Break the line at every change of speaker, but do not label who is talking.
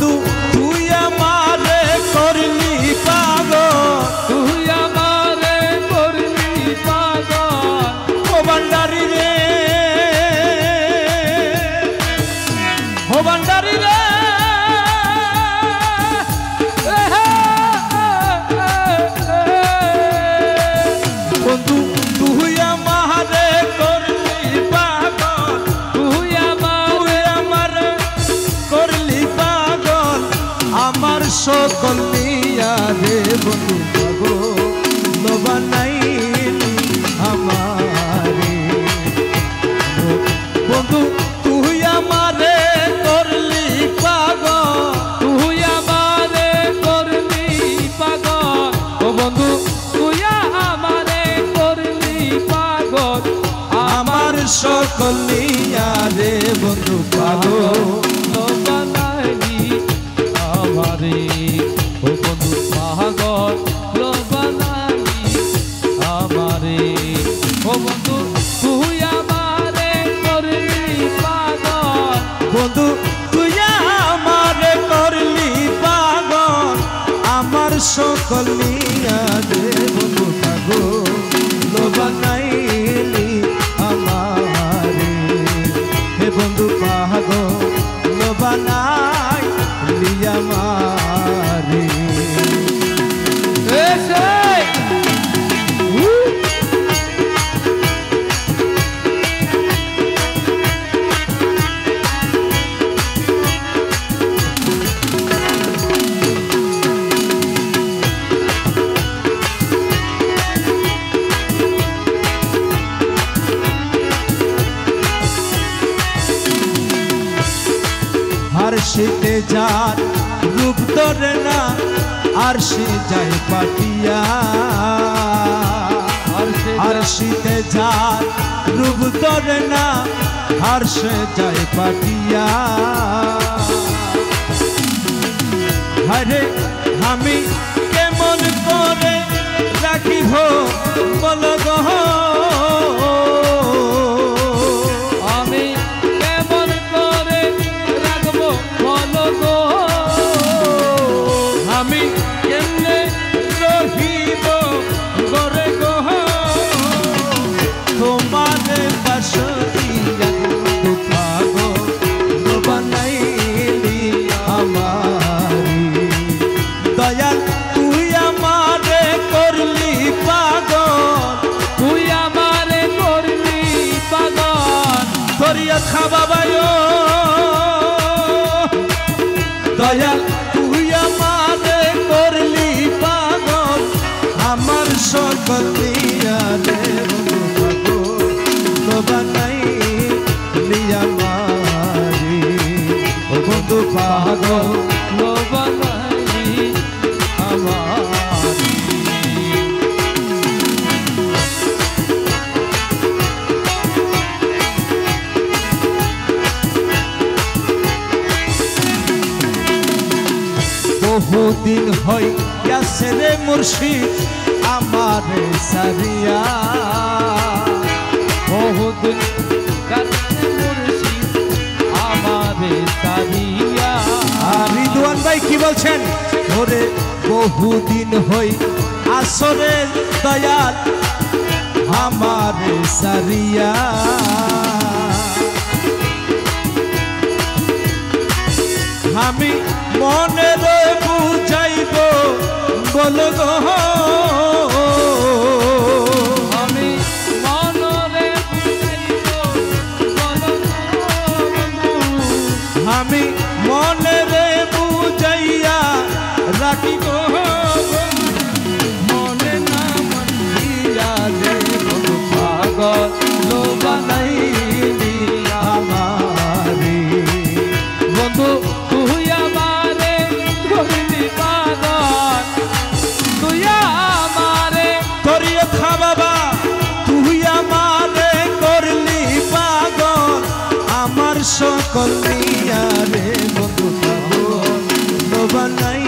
বন্ধু তুই আমারে করলি পাগল,
তুই আমারে করলি পাগল,
ও ভান্ডারি রে, ও ভান্ডারি রে, বন্ধু তুই আমারে করলি পাগল,
তুই
আমারে করলি পাগল, আমার সকল নিয়া রে বন্ধু পাগল বানাইলি আমারে। বন্ধু তুই আমারে করলি পাগল,
তুই আমারে করলি পাগল, ও বন্ধু তুই আমারে করলি পাগল,
আমার সকল নিয়া রে বন্ধু পাগল
বানাইলি আমারে, ও বন্ধু পাগল বানাইলি আমারে, ও বন্ধু তুই আমারে করলি পাগল,
বন্ধু তুই আমারে করলি পাগল, আমার সকল নিয়া রে বন্ধু পাগল বানাইলি আমারে। হে বন্ধু পাগল বানাইলি আমারে। আর শীতে যার রূপ ধরে না, আর সে যায় পাটিয়া, আর শীতে যার রূপ ধরে না, আর সে যায় পাটিয়া। আরে আমি কেমন করে রাখিব বল গো,
আমি কেমন করে রাখবো বলো গো,
আমি কেমনে রহিব গরে গো, তোমার বাসরিয়া বন্ধু পাগল বানাইলি আমারি। দয়াল তুই আমারে করলি পাগল,
তুই আমারে করলি পাগল,
ধরিয়া খাবা বায়ো। দয়াল তুই আমারে করলি পাগল, আমার সকল নিয়া রে বন্ধু পাগল বানাইলি আমারি। ও বন্ধু পাগল
বানাইলি আমারি।
বহুদিন হইয়াছে রে মুর্শিদ আমারে সারিয়া,
বহুদিন কাছে মুর্শিদ আমারে সারিয়া।
আর রিদওয়ান ভাই কি বলছেন? ওরে বহুদিন হই আসরে দয়াল আমারে সারিয়া, আমি মনে রে বুঝাইব বল গো,
আমি মনরে বুঝাইব বলো গো,
আমি মনে রে বুঝাইয়া রাখিব
মনে না মনিয়া রে বন্ধু পাগল বানাইলি
আমারে।
বন্ধু তুই আমারে করলি পাগল, তুই আমারে
ধরিয়া খাবাবা, তুই আমারে করলি পাগল, আমার সকল নিয়া রে বন্ধু পাগল বানাই